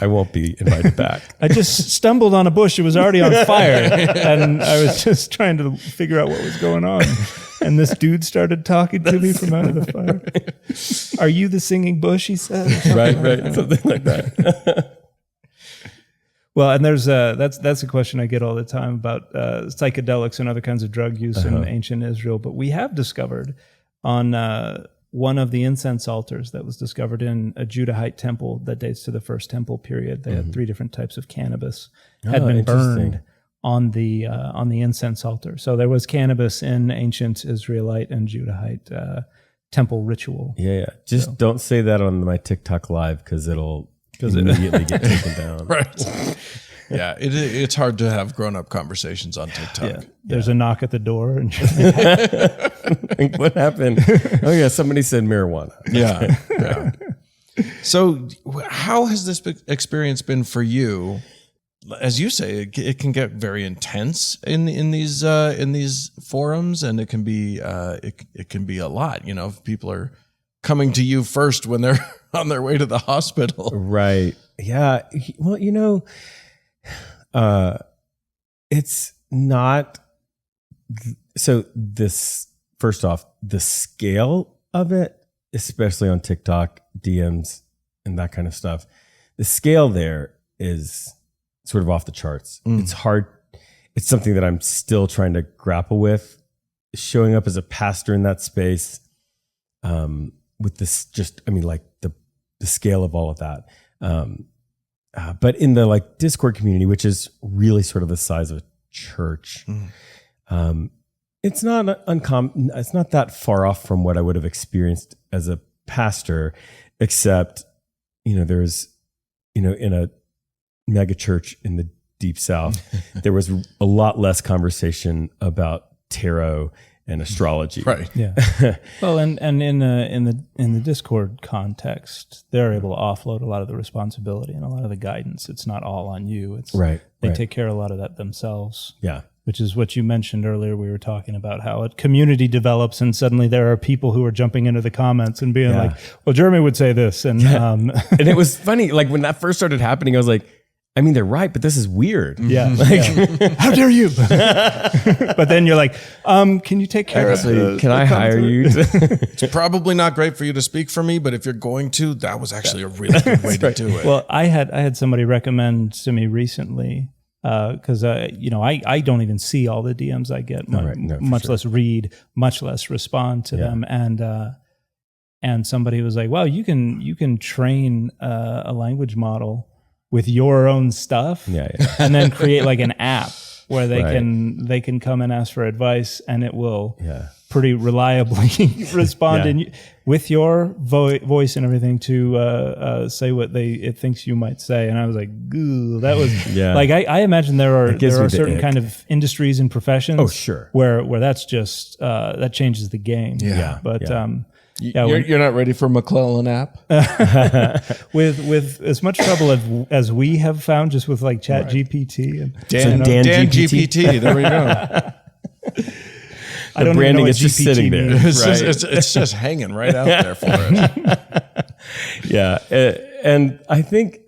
I won't be invited back. I just stumbled on a bush. It was already on fire. And I was just trying to figure out what was going on. And this dude started talking to me from out of the fire. Are you the singing bush, he said? Right. Something like that. Well, and there's that's a question I get all the time about psychedelics and other kinds of drug use in ancient Israel. But we have discovered on one of the incense altars that was discovered in a Judahite temple that dates to the first temple period. They had 3 different types of cannabis had been burned on the incense altar. So there was cannabis in ancient Israelite and Judahite temple ritual. Yeah. Just don't say that on my TikTok live because it'll immediately get taken down. Right. Yeah, it's hard to have grown-up conversations on TikTok. Yeah. There's a knock at the door. And like, what happened? Oh, yeah, somebody said marijuana. Yeah. So how has this experience been for you? As you say, it can get very intense in these forums, and it can be a lot. You know, if people are coming to you first when they're on their way to the hospital. Right. Yeah. Well, you know, it's not. So this, first off, the scale of it, especially on TikTok, DMs, and that kind of stuff, the scale there is sort of off the charts. It's hard. It's something that I'm still trying to grapple with. Showing up as a pastor in that space, with this, like the scale of all of that. But in the like Discord community, which is really sort of the size of a church, it's not uncommon. It's not that far off from what I would have experienced as a pastor, except, there's, in a mega church in the deep South, there was a lot less conversation about tarot and astrology. Right. Yeah. Well, and in the Discord context, they're able to offload a lot of the responsibility and a lot of the guidance. It's not all on you. It's They take care of a lot of that themselves. Yeah. Which is what you mentioned earlier. We were talking about how a community develops, and suddenly there are people who are jumping into the comments and being like, "Well, Jeremy would say this," and and it was funny. Like when that first started happening, I was like, I mean, they're right, but this is weird. Yeah. How dare you? But then you're like, can you take care of this? Can I hire you? It's probably not great for you to speak for me, but if you're going to, that was actually a really good way to do it. Well, I had somebody recommend to me recently, because I don't even see all the DMs I get, much less read, much less respond to them, and somebody was like, "Well, you can train a language model with your own stuff, and then create like an app where they can come and ask for advice, and it will pretty reliably respond with your voice and everything to say what it thinks you might say. And I was like, ooh, that was like, I imagine there are certain kind of industries and professions where that's just, that changes the game. Yeah. But, you're not ready for McClellan app? with as much trouble as we have found just with like Chat GPT and Dan GPT. There we go. I don't branding know what is just GPT sitting there. means. It's just hanging right out there for us. Yeah. And I think,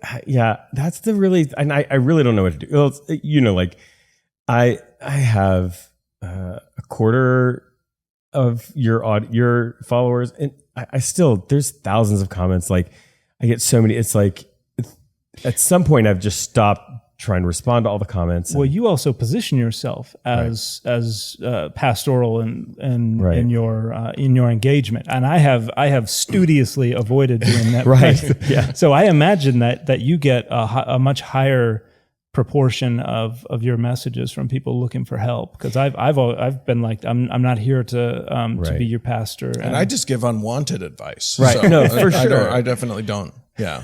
that's the really, and I really don't know what to do. Well, like I have a quarter of your followers, and I still, there's thousands of comments. Like I get so many, it's like at some point I've just stopped trying to respond to all the comments. Well, you also position yourself as pastoral in your engagement, and I have studiously avoided doing that. Right. Yeah. So I imagine that you get a much higher proportion of your messages from people looking for help, because I've been like, I'm not here to be your pastor, and I just give unwanted advice. Right. So No, for sure. I definitely don't. Yeah.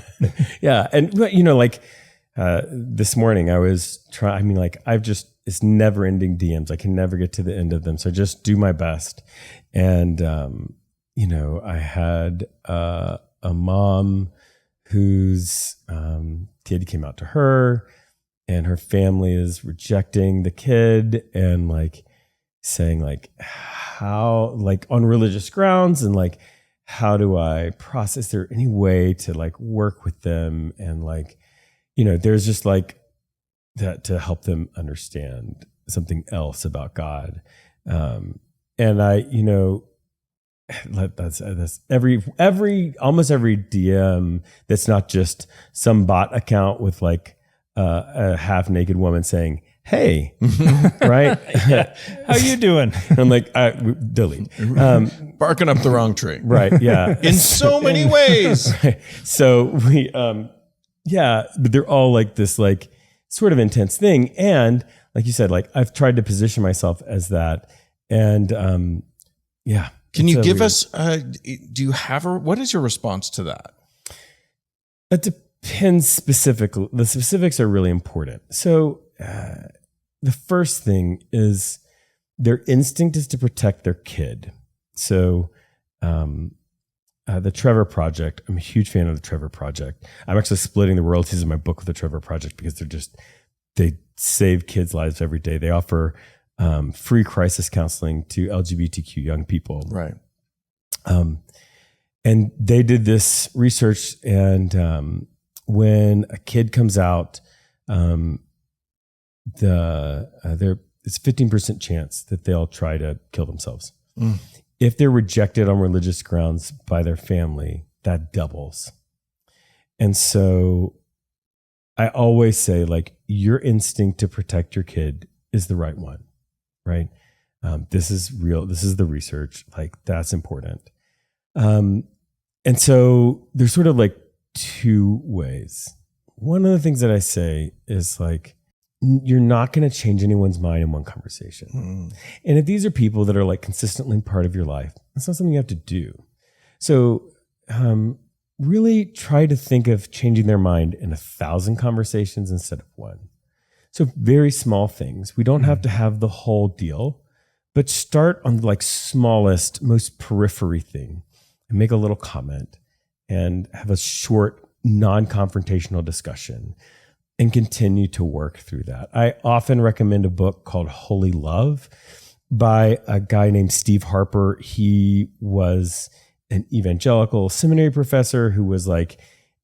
Yeah. And like this morning I was trying, it's never ending DMs. I can never get to the end of them. So just do my best. And, I had a mom whose kid came out to her, and her family is rejecting the kid and like saying like how, like on religious grounds, and like, how do I process? Is there any way to like work with them? And like, there's just like that to help them understand something else about God. And I, that's almost every DM that's not just some bot account with like a half naked woman saying, "Hey," right? How you doing? I'm like, delete. Barking up the wrong tree. Right. Yeah. In so many ways. Right. So we, but they're all like this, like sort of intense thing. And like you said, like I've tried to position myself as that. And Can you give us, do you have what is your response to that? It depends specifically. The specifics are really important. So the first thing is their instinct is to protect their kid. So the Trevor Project, I'm a huge fan of the Trevor Project. I'm actually splitting the royalties of my book with the Trevor Project because they save kids' lives every day. They offer free crisis counseling to LGBTQ young people. Right. And they did this research, and when a kid comes out, it's 15% chance that they'll try to kill themselves. If they're rejected on religious grounds by their family, that doubles. And so I always say, like, your instinct to protect your kid is the right one, right? This is real. This is the research. Like, that's important. And so there's sort of like two ways. One of the things that I say is like, you're not going to change anyone's mind in one conversation. And if these are people that are like consistently part of your life, it's not something you have to do. So really try to think of changing their mind in 1,000 conversations instead of one. So very small things. We don't have to have the whole deal, but start on the like smallest, most periphery thing and make a little comment and have a short, non-confrontational discussion and continue to work through that. I often recommend a book called Holy Love by a guy named Steve Harper. He was an evangelical seminary professor who was like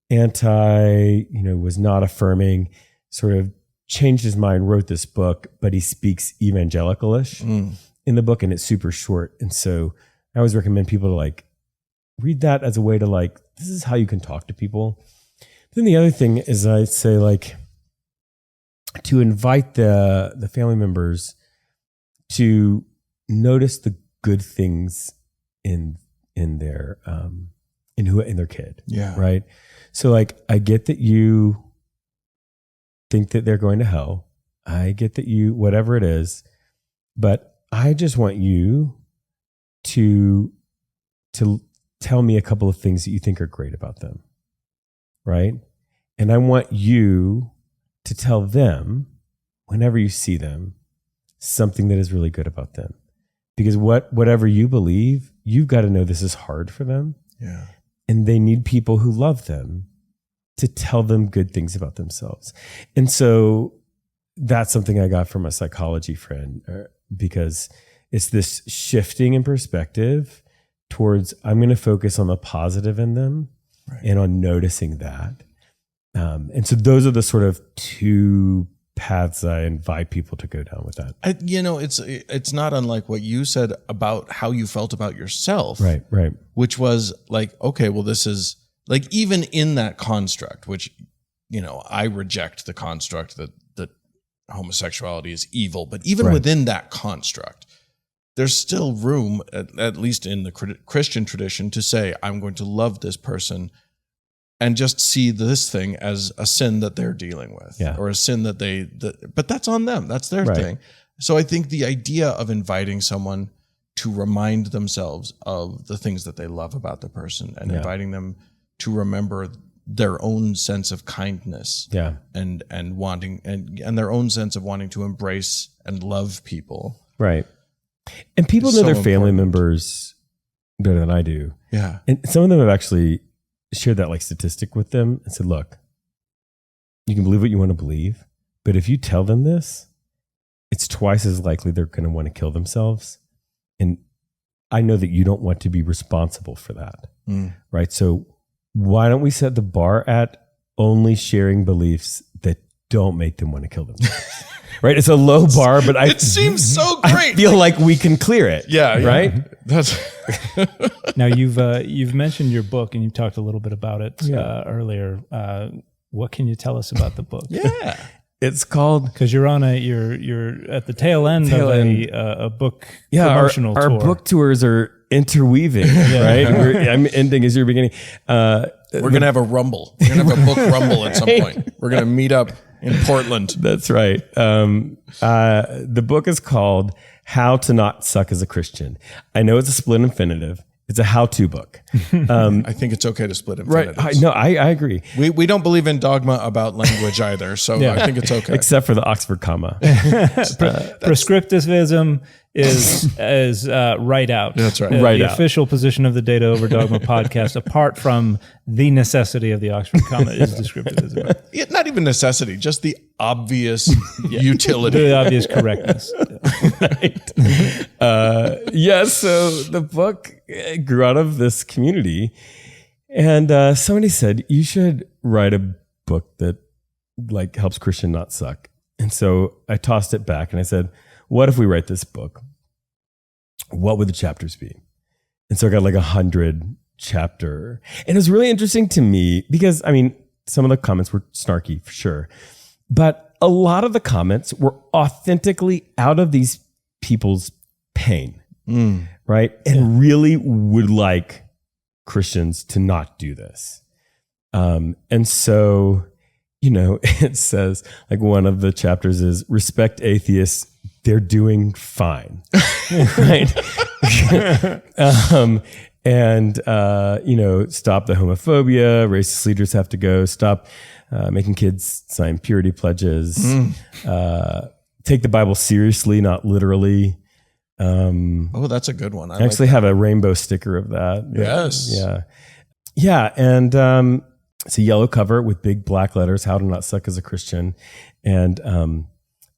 was not affirming, sort of changed his mind, wrote this book, but he speaks evangelicalish in the book, and it's super short. And so I always recommend people to like read that as a way to like, this is how you can talk to people. Then the other thing is I say like to invite the family members to notice the good things in their kid. Yeah. Right. So like, I get that you think that they're going to hell. I get that you, whatever it is, but I just want you to tell me a couple of things that you think are great about them, right? And I want you to tell them, whenever you see them, something that is really good about them. Because whatever you believe, you've got to know this is hard for them. Yeah. And they need people who love them to tell them good things about themselves. And so that's something I got from a psychology friend, because it's this shifting in perspective towards, I'm going to focus on the positive in them, right, and on noticing that. And so those are the sort of two paths I invite people to go down with that. It's not unlike what you said about how you felt about yourself. Right. Which was like, okay, well, this is like, even in that construct, which, I reject the construct that homosexuality is evil, but even within that construct, there's still room, at least in the Christian tradition, to say, I'm going to love this person and just see this thing as a sin that they're dealing with, or a sin but that's on them. That's their thing. So I think the idea of inviting someone to remind themselves of the things that they love about the person, and inviting them to remember their own sense of kindness, and wanting and their own sense of wanting to embrace and love people. Right. And people know their family members better than I do. Yeah. And some of them have actually shared that like statistic with them and said, look, you can believe what you want to believe, but if you tell them this, it's twice as likely they're going to want to kill themselves. And I know that you don't want to be responsible for that. Right. So why don't we set the bar at only sharing beliefs that don't make them want to kill themselves? Right. It's a low bar, but it seems so great. I feel like we can clear it. Yeah. Right. That's Now you've mentioned your book, and you've talked a little bit about it earlier. What can you tell us about the book? Yeah. It's called, because you're at the tail end of a book promotional tour. Our book tours are interweaving, right? I'm ending as you're beginning. We're going to have a rumble. We're going to have a book rumble at some point. We're going to meet up in Portland. That's right. The book is called How to Not Suck as a Christian. I know it's a split infinitive. It's a how-to book. I think it's okay to split infinitives. Right. I agree. We don't believe in dogma about language either, so I think it's okay. Except for the Oxford comma. Prescriptivism is right out. That's right. The official position of the Data Over Dogma podcast, apart from the necessity of the Oxford comma, is descriptivism. Not even necessity, just the obvious utility. The obvious correctness. So the book grew out of this community, and somebody said, you should write a book that like helps Christian not suck. And so I tossed it back and I said, what if we write this book? What would the chapters be? And so I got like 100 chapter. And it was really interesting to me because, I mean, some of the comments were snarky for sure, but a lot of the comments were authentically out of these people's pain, right? And really would like Christians to not do this. And so, it says, like, one of the chapters is respect atheists. They're doing fine. Right. Stop the homophobia. Racist leaders have to go. Stop making kids sign purity pledges. Take the Bible seriously, not literally. That's a good one. I actually have a rainbow sticker of that. Yes. Yeah. And it's a yellow cover with big black letters, How to Not Suck as a Christian. And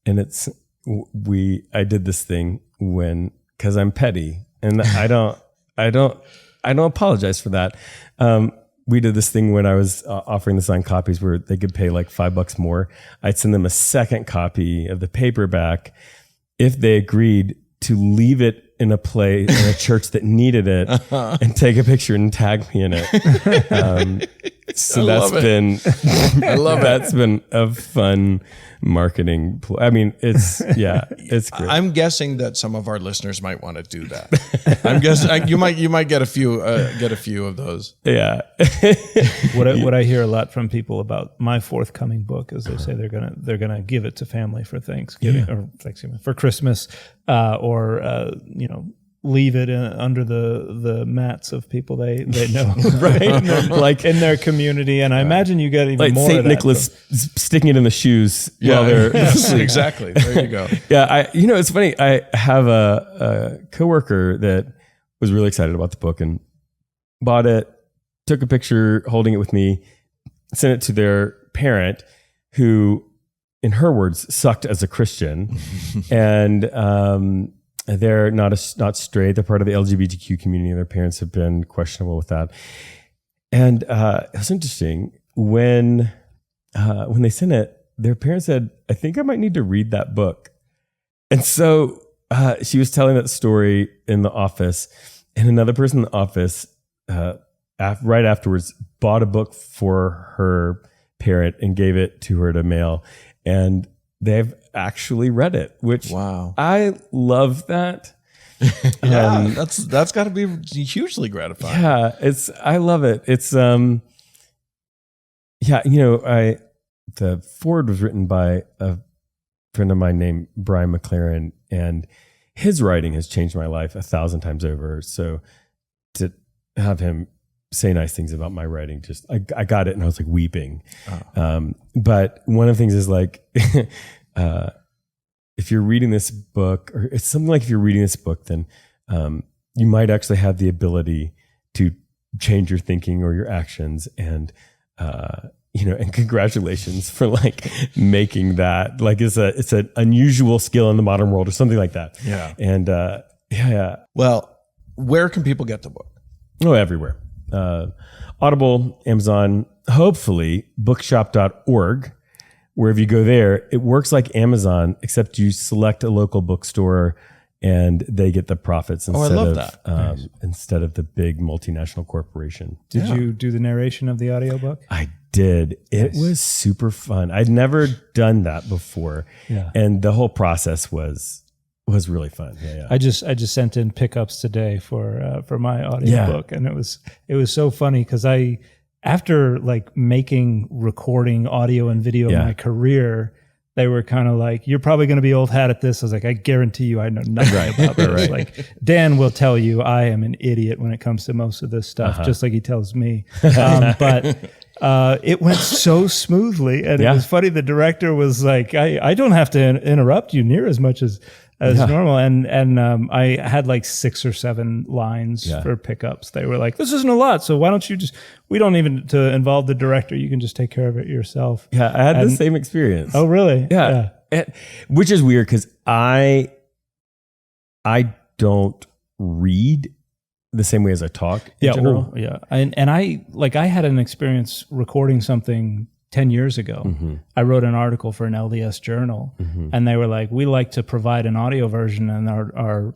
it's, I did this thing because I'm petty and I don't apologize for that. We did this thing when I was offering the signed copies where they could pay like $5 more. I'd send them a second copy of the paperback if they agreed to leave it in a church that needed it and take a picture and tag me in it. So that's been a fun marketing. I mean, it's great. I'm guessing that some of our listeners might want to do that. I'm guessing you might get a few of those. Yeah. What I hear a lot from people about my forthcoming book is they say they're gonna give it to family for Thanksgiving or Thanksgiving for Christmas, or leave it under the mats of people they know, right? Like in their community. And I imagine you get even like more St. of that. Nicholas sticking it in the shoes while they're yes, exactly. There you go. Yeah, it's funny. I have a coworker that was really excited about the book and bought it, took a picture holding it with me, sent it to their parent, who, in her words, sucked as a Christian, and they're not straight. They're part of the LGBTQ community. Their parents have been questionable with that. And it was interesting when they sent it, their parents said, "I think I might need to read that book." And so she was telling that story in the office, and another person in the office right afterwards bought a book for her parent and gave it to her to mail. And they've actually read it, which wow, I love that. Yeah, that's got to be hugely gratifying. Yeah, I love it. It's the foreword was written by a friend of mine named Dan McClellan, and his writing has changed my life 1,000 times over. So to have him say nice things about my writing, just I got it, and I was like weeping. But one of the things is like, if you're reading this book, or it's something like if you're reading this book, then you might actually have the ability to change your thinking or your actions. And and congratulations for like making that. Like it's an unusual skill in the modern world, or something like that. Yeah. And yeah. Well, where can people get the book? Oh, everywhere. Audible, Amazon, hopefully bookshop.org. Wherever you go there, it works like Amazon, except you select a local bookstore and they get the profits instead of the big multinational corporation. Did you do the narration of the audiobook? I did. It was super fun. I'd never done that before. Yeah. And the whole process was really fun. Yeah. I just sent in pickups today for my audiobook, and it was so funny because after like making recording audio and video in my career, they were kind of like, "You're probably going to be old hat at this." I was like, "I guarantee you, I know nothing about this." Right. Like Dan will tell you, I am an idiot when it comes to most of this stuff, just like he tells me. But it went so smoothly, and it was funny. The director was like, "I don't have to interrupt you near as much as normal," and I had like 6 or 7 lines for pickups. They were like, "This isn't a lot, so why don't you we don't even to involve the director. You can just take care of it yourself." Yeah, I had the same experience. Oh, really? Yeah. Which is weird because I don't read the same way as I talk in general. Well, yeah. And I had an experience recording something 10 years ago. Mm-hmm. I wrote an article for an LDS journal, and they were like, "We like to provide an audio version, and our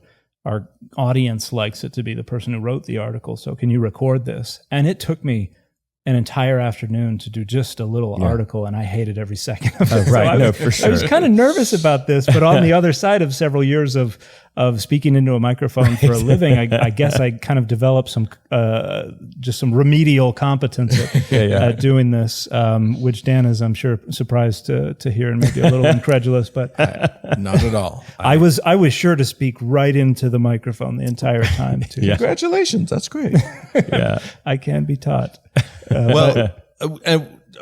audience likes it to be the person who wrote the article. So can you record this?" And it took me an entire afternoon to do just a little article, and I hated every second of it. Right, for sure. I was kind of nervous about this, but on the other side of several years of speaking into a microphone for a living, I guess I kind of developed some remedial competence at doing this, which Dan is, I'm sure, surprised to hear and maybe a little incredulous, but not at all. I was sure to speak right into the microphone the entire time too. Congratulations, that's great. I can be taught.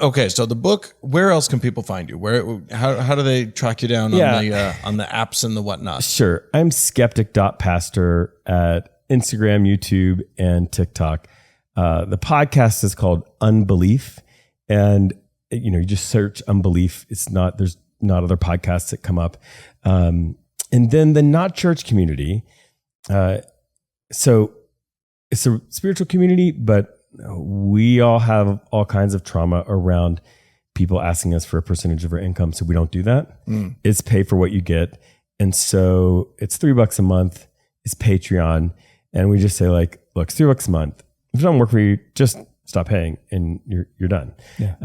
Okay, so the book. Where else can people find you? How do they track you down on the apps and the whatnot? Sure, I'm skeptic.pastor at Instagram, YouTube, and TikTok. The podcast is called Unbelief, and you just search Unbelief. There's not other podcasts that come up, and then the Not Church community. So it's a spiritual community, but we all have all kinds of trauma around people asking us for a percentage of our income. So we don't do that. It's pay for what you get. And so it's $3 a month. It's Patreon. And we just say like, look, it's $3 a month. If it doesn't work for you, just stop paying and you're done. Yeah.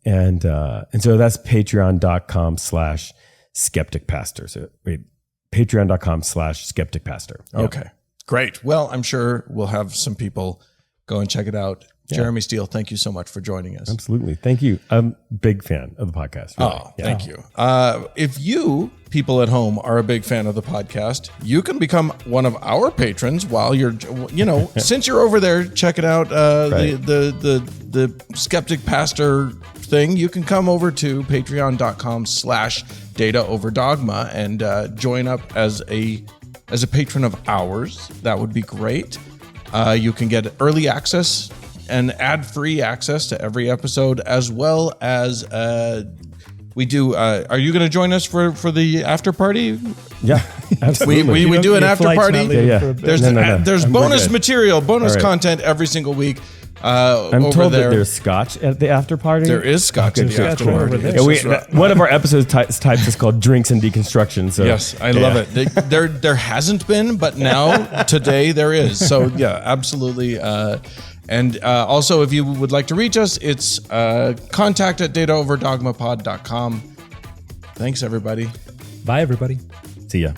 And so that's patreon.com/skepticpastor. So patreon.com/skepticpastor. Okay, great. Well, I'm sure we'll have some people go and check it out Jeremy Steele, thank you so much for joining us. Absolutely. Thank you. I'm a big fan of the podcast. Really. Oh, thank you. If you, people at home, are a big fan of the podcast, you can become one of our patrons while you're, since you're over there checking out the Skeptic Pastor thing, you can come over to patreon.com/Data Over Dogma and join up as a patron of ours. That would be great. You can get early access and ad-free access to every episode, as well as we do. Are you going to join us for the after party? Yeah, absolutely. we do an after party. Yeah. There's bonus material, bonus content every single week. I'm over told there. that there's scotch at the after party. There is scotch at the after party. One of our episode types is called Drinks and Deconstruction. So yes, I love it. There hasn't been, but now today there is. So yeah, absolutely. And also, if you would like to reach us, it's contact@dataoverdogmapod.com. Thanks, everybody. Bye, everybody. See ya.